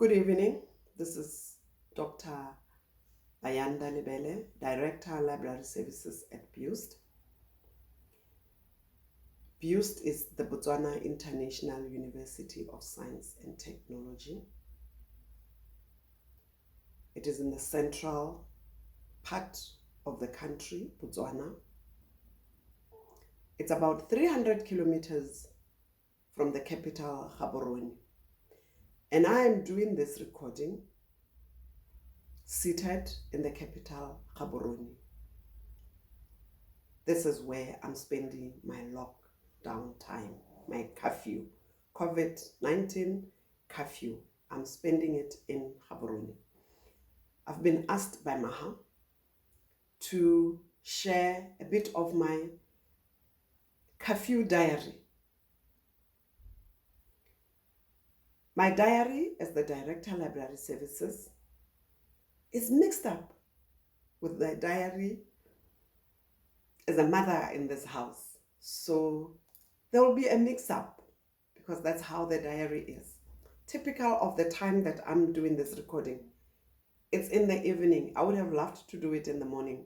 Good evening. This is Dr. Ayanda Lebele, Director Library Services at BUST. BUST is the Botswana International University of Science and Technology. It is in the central part of the country, Botswana. It's about 300 kilometers from the capital, Gaborone. And I am doing this recording seated in the capital, Gaborone. This is where I'm spending my lockdown time, my curfew, COVID-19 curfew. I'm spending it in Gaborone. I've been asked by Maha to share a bit of my curfew diary. My diary as the Director Library Services is mixed up with the diary as a mother in this house. So there will be a mix-up because that's how the diary is. Typical of the time that I'm doing this recording. It's in the evening. I would have loved to do it in the morning.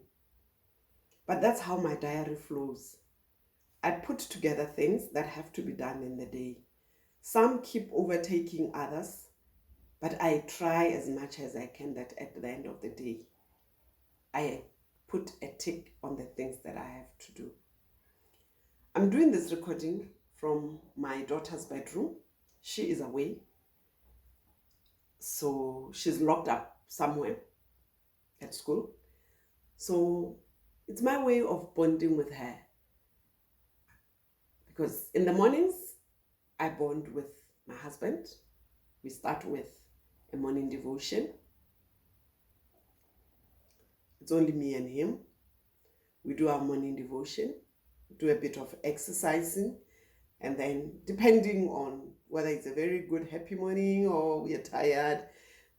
But that's how my diary flows. I put together things that have to be done in the day. Some keep overtaking others, but I try as much as I can that at the end of the day, I put a tick on the things that I have to do. I'm doing this recording from my daughter's bedroom. She is away, so she's locked up somewhere at school. So it's my way of bonding with her. Because in the mornings, I bond with my husband. We start with a morning devotion. It's only me and him. We do our morning devotion, do a bit of exercising, and then depending on whether it's a very good happy morning or we are tired,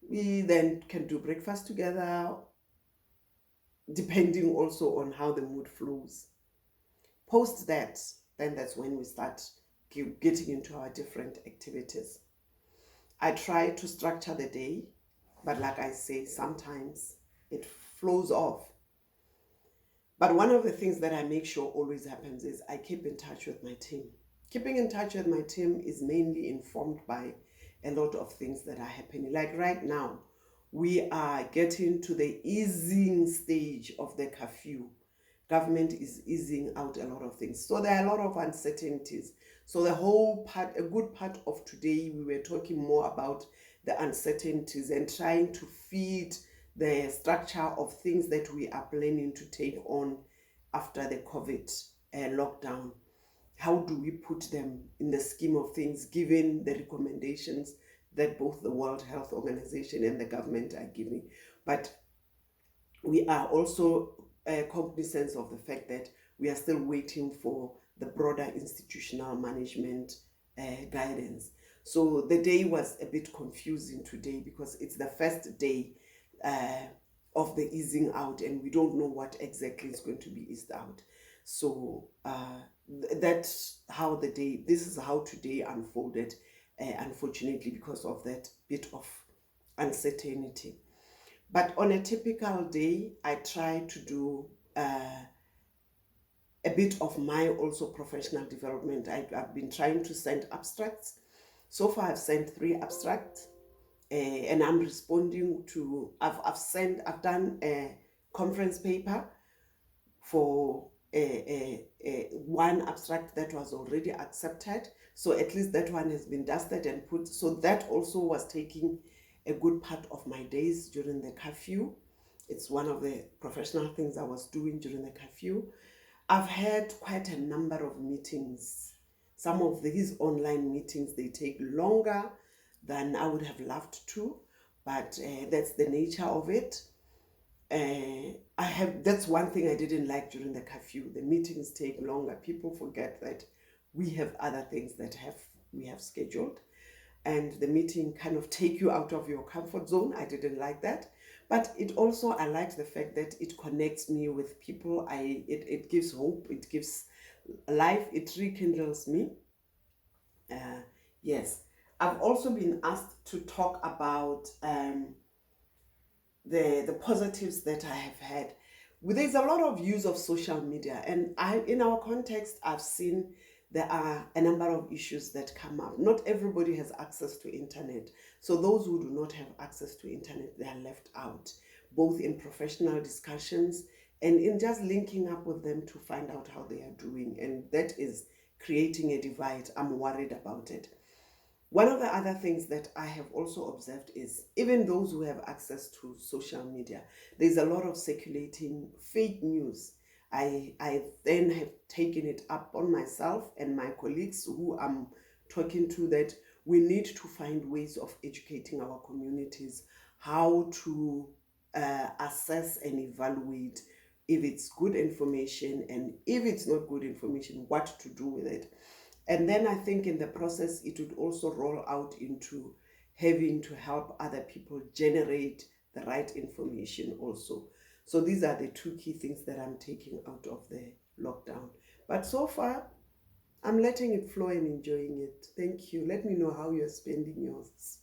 we then can do breakfast together, depending also on how the mood flows. Post that, then that's when we start getting into our different activities. I try to structure the day, but like I say, sometimes it flows off. But one of the things that I make sure always happens is I keep in touch with my team. Keeping in touch with my team is mainly informed by a lot of things that are happening. Like right now, we are getting to the easing stage of the curfew. Government is easing out a lot of things. So there are a lot of uncertainties. So the whole part, a good part of today, we were talking more about the uncertainties and trying to feed the structure of things that we are planning to take on after the COVID lockdown. How do we put them in the scheme of things, given the recommendations that both the World Health Organization and the government are giving? But we are also cognizant of the fact that we are still waiting for the broader institutional management guidance. So the day was a bit confusing today because it's the first day of the easing out and we don't know what exactly is going to be eased out. So that's how this is how today unfolded, unfortunately, because of that bit of uncertainty. But on a typical day, I try to do a bit of my also professional development. I've been trying to send abstracts. So far, I've sent 3 abstracts, and I'm responding to. I've done a conference paper for one abstract that was already accepted. So at least that one has been dusted and put. So that also was taking a good part of my days during the curfew. It's one of the professional things I was doing during the curfew. I've had quite a number of meetings. Some of these online meetings, they take longer than I would have loved to, but that's the nature of it. That's one thing I didn't like during the curfew. The meetings take longer. People forget that we have other things that we have scheduled. And the meeting kind of take you out of your comfort zone. I didn't like that. But it also, I like the fact that it connects me with people. It gives hope. It gives life. It rekindles me. Yes. I've also been asked to talk about the positives that I have had. There's a lot of use of social media, and in our context, I've seen there are a number of issues that come up. Not everybody has access to internet. So those who do not have access to internet, they are left out, both in professional discussions and in just linking up with them to find out how they are doing. And that is creating a divide. I'm worried about it. One of the other things that I have also observed is even those who have access to social media, there's a lot of circulating fake news. I then have taken it up on myself and my colleagues who I'm talking to, that we need to find ways of educating our communities how to assess and evaluate if it's good information, and if it's not good information, what to do with it. And then I think in the process, it would also roll out into having to help other people generate the right information also. So these are the two key things that I'm taking out of the lockdown. But so far, I'm letting it flow and enjoying it. Thank you. Let me know how you're spending yours.